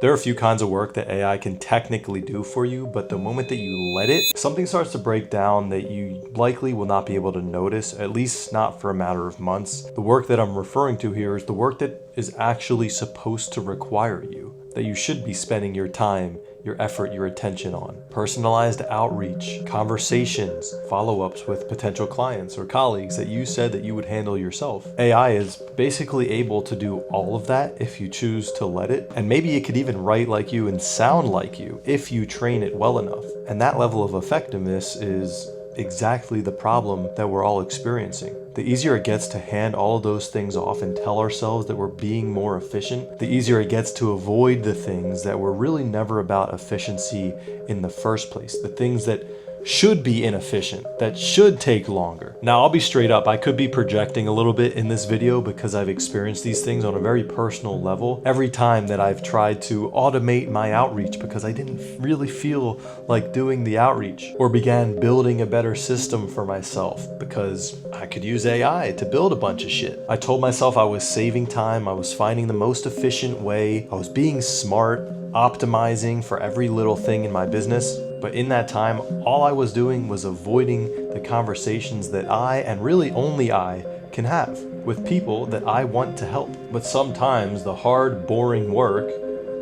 There are a few kinds of work that AI can technically do for you, but the moment that you let it, something starts to break down that you likely will not be able to notice, at least not for a matter of months. The work that I'm referring to here is the work that is actually supposed to require you, that you should be spending your time, your effort, your attention on. Personalized outreach, conversations, follow-ups with potential clients or colleagues that you said that you would handle yourself. AI is basically able to do all of that if you choose to let it, and maybe it could even write like you and sound like you if you train it well enough. And that level of effectiveness is exactly the problem that we're all experiencing. The easier it gets to hand all of those things off and tell ourselves that we're being more efficient, the easier it gets to avoid the things that were really never about efficiency in the first place, the things that should be inefficient, that should take longer. Now, I'll be straight up, I could be projecting a little bit in this video because I've experienced these things on a very personal level. Every time that I've tried to automate my outreach because I didn't really feel like doing the outreach, or began building a better system for myself because I could use AI to build a bunch of shit. I told myself I was saving time, I was finding the most efficient way, I was being smart, optimizing for every little thing in my business. But in that time, all I was doing was avoiding the conversations that I, and really only I, can have with people that I want to help. But sometimes the hard, boring work,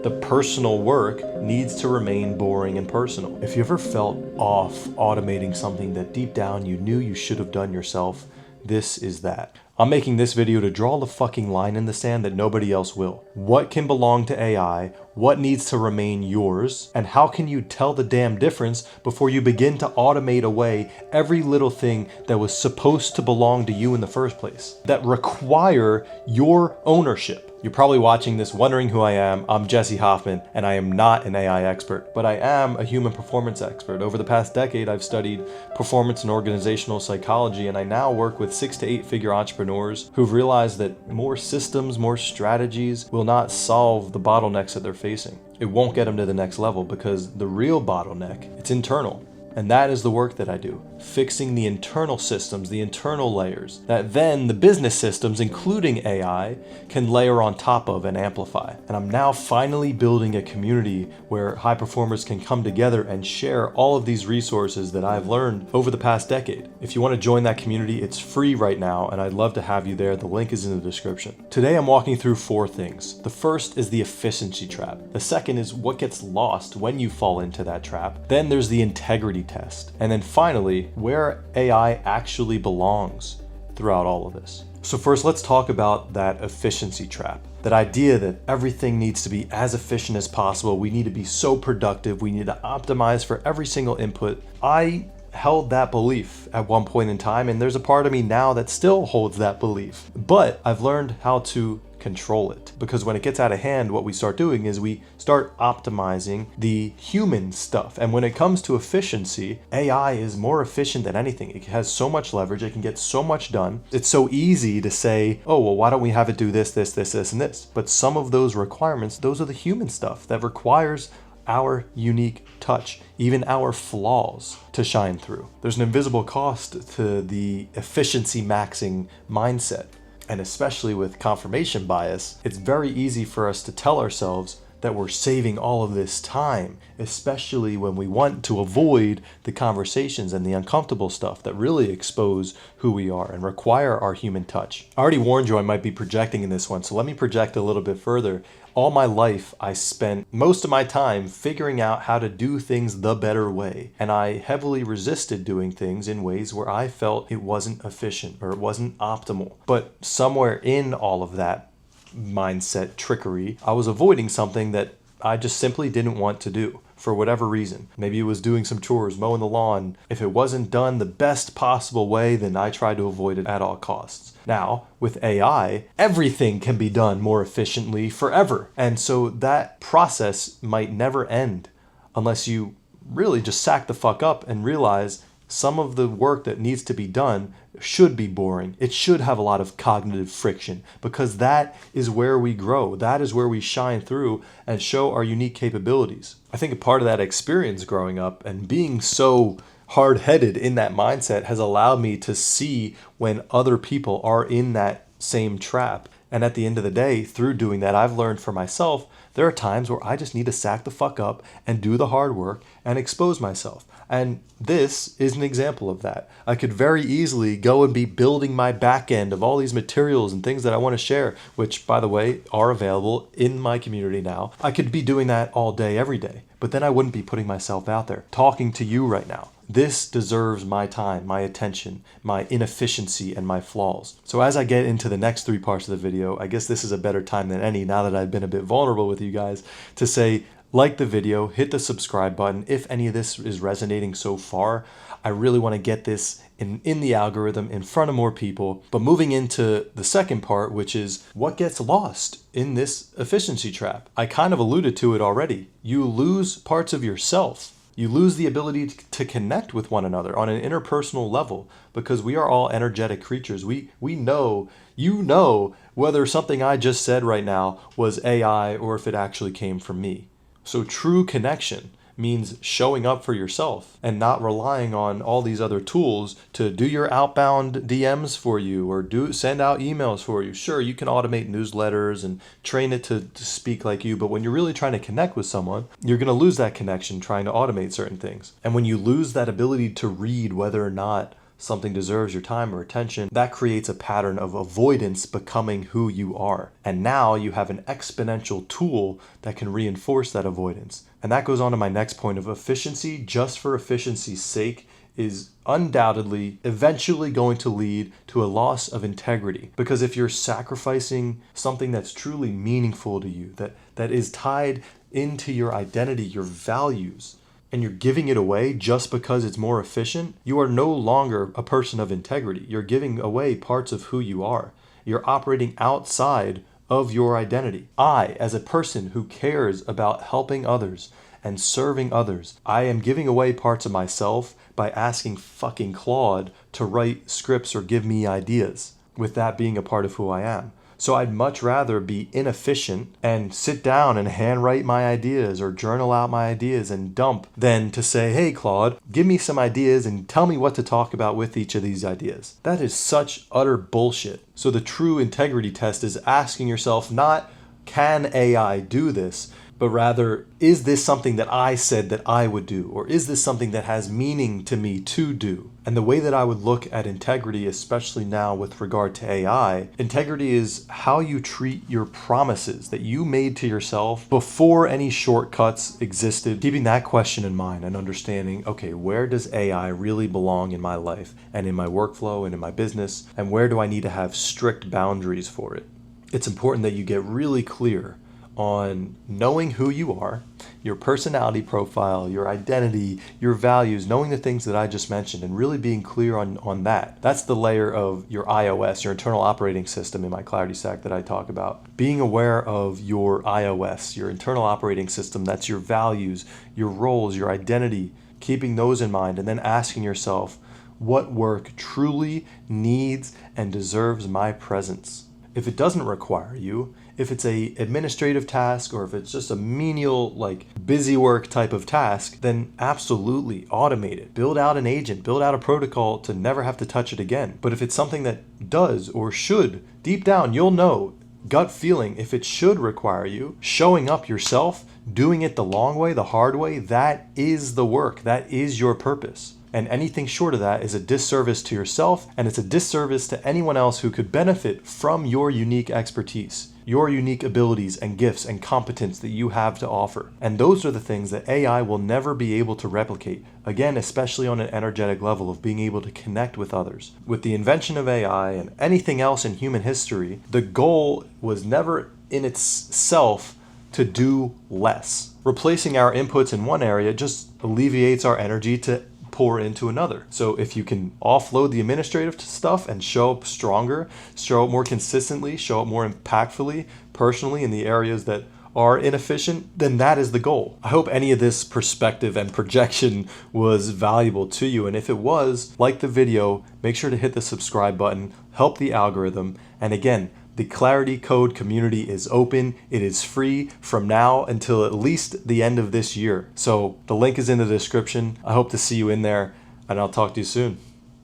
the personal work, needs to remain boring and personal. If you ever felt off automating something that deep down you knew you should have done yourself, this is that. I'm making this video to draw the fucking line in the sand that nobody else will. What can belong to AI? What needs to remain yours? And how can you tell the damn difference before you begin to automate away every little thing that was supposed to belong to you in the first place, that require your ownership? You're probably watching this wondering who I am. I'm Jesse Hoffman, and I am not an AI expert, but I am a human performance expert. Over the past decade, I've studied performance and organizational psychology, and I now work with 6 to 8 figure entrepreneurs who've realized that more systems, more strategies will not solve the bottlenecks that they're facing. It won't get them to the next level because the real bottleneck, it's internal. And that is the work that I do, fixing the internal systems, the internal layers, that then the business systems, including AI, can layer on top of and amplify. And I'm now finally building a community where high performers can come together and share all of these resources that I've learned over the past decade. If you want to join that community, it's free right now, and I'd love to have you there. The link is in the description. Today, I'm walking through 4 things. The first is the efficiency trap. The second is what gets lost when you fall into that trap. Then there's the integrity test. And then finally, where AI actually belongs throughout all of this. So first, let's talk about that efficiency trap. That idea that everything needs to be as efficient as possible. We need to be so productive. We need to optimize for every single input. I held that belief at one point in time, and there's a part of me now that still holds that belief. But I've learned how to control it, because when it gets out of hand, what we start doing is we start optimizing the human stuff. And when it comes to efficiency, AI is more efficient than anything. It has so much leverage, it can get so much done. It's so easy to say, oh, well, why don't we have it do this, this, this, this, and this? But some of those requirements, those are the human stuff that requires our unique touch, even our flaws, to shine through. There's an invisible cost to the efficiency maxing mindset. And especially with confirmation bias, it's very easy for us to tell ourselves that we're saving all of this time, especially when we want to avoid the conversations and the uncomfortable stuff that really expose who we are and require our human touch. I already warned you I might be projecting in this one, so let me project a little bit further. All my life, I spent most of my time figuring out how to do things the better way. And I heavily resisted doing things in ways where I felt it wasn't efficient or it wasn't optimal. But somewhere in all of that mindset trickery, I was avoiding something that I just simply didn't want to do for whatever reason. Maybe it was doing some chores, mowing the lawn. If it wasn't done the best possible way, then I tried to avoid it at all costs. Now, with AI, everything can be done more efficiently forever. And so that process might never end unless you really just sack the fuck up and realize some of the work that needs to be done should be boring. It should have a lot of cognitive friction, because that is where we grow. That is where we shine through and show our unique capabilities. I think a part of that experience growing up and being so hard-headed in that mindset has allowed me to see when other people are in that same trap. And at the end of the day, through doing that, I've learned for myself There are times where I just need to sack the fuck up and do the hard work and expose myself. And this is an example of that. I could very easily go and be building my back end of all these materials and things that I want to share, which, by the way, are available in my community now. I could be doing that all day, every day, but then I wouldn't be putting myself out there, talking to you right now. This deserves my time, my attention, my inefficiency, and my flaws. So as I get into the next 3 parts of the video, I guess this is a better time than any, now that I've been a bit vulnerable with you guys, to say, like the video, hit the subscribe button. If any of this is resonating so far, I really want to get this in the algorithm in front of more people. But moving into the second part, which is what gets lost in this efficiency trap. I kind of alluded to it already. You lose parts of yourself. You lose the ability to connect with one another on an interpersonal level, because we are all energetic creatures. We know, you know, whether something I just said right now was AI or if it actually came from me. So true connection means showing up for yourself and not relying on all these other tools to do your outbound DMs for you or send out emails for you. Sure, you can automate newsletters and train it to speak like you, but when you're really trying to connect with someone, you're going to lose that connection trying to automate certain things. And when you lose that ability to read whether or not something deserves your time or attention, that creates a pattern of avoidance becoming who you are. And now you have an exponential tool that can reinforce that avoidance. And that goes on to my next point of efficiency, just for efficiency's sake, is undoubtedly eventually going to lead to a loss of integrity. Because if you're sacrificing something that's truly meaningful to you, that is tied into your identity, your values, and you're giving it away just because it's more efficient, you are no longer a person of integrity. You're giving away parts of who you are. You're operating outside of your identity. I, as a person who cares about helping others and serving others, I am giving away parts of myself by asking fucking Claude to write scripts or give me ideas, with that being a part of who I am. So I'd much rather be inefficient and sit down and handwrite my ideas or journal out my ideas and dump than to say, hey, Claude, give me some ideas and tell me what to talk about with each of these ideas. That is such utter bullshit. So the true integrity test is asking yourself not, can AI do this? But rather, is this something that I said that I would do? Or is this something that has meaning to me to do? And the way that I would look at integrity, especially now with regard to AI, integrity is how you treat your promises that you made to yourself before any shortcuts existed. Keeping that question in mind and understanding, okay, where does AI really belong in my life and in my workflow and in my business? And where do I need to have strict boundaries for it? It's important that you get really clear on knowing who you are, your personality profile, your identity, your values, knowing the things that I just mentioned and really being clear on that. That's the layer of your iOS, your internal operating system in my Clarity Stack that I talk about. Being aware of your iOS, your internal operating system, that's your values, your roles, your identity, keeping those in mind and then asking yourself, what work truly needs and deserves my presence? If it doesn't require you, if it's a administrative task or if it's just a menial, like busy work type of task, then absolutely automate it. Build out an agent, build out a protocol to never have to touch it again. But if it's something that does or should, deep down, you'll know, gut feeling, if it should require you, showing up yourself, doing it the long way, the hard way, that is the work. That is your purpose. And anything short of that is a disservice to yourself, and it's a disservice to anyone else who could benefit from your unique expertise, your unique abilities and gifts and competence that you have to offer. And those are the things that AI will never be able to replicate. Again, especially on an energetic level of being able to connect with others. With the invention of AI and anything else in human history, the goal was never in itself to do less. Replacing our inputs in one area just alleviates our energy to pour into another. So if you can offload the administrative stuff and show up stronger, show up more consistently, show up more impactfully, personally in the areas that are inefficient, then that is the goal. I hope any of this perspective and projection was valuable to you. And if it was, like the video, make sure to hit the subscribe button, help the algorithm. And again, the Clarity Code community is open. It is free from now until at least the end of this year. So the link is in the description. I hope to see you in there, and I'll talk to you soon.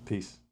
Peace.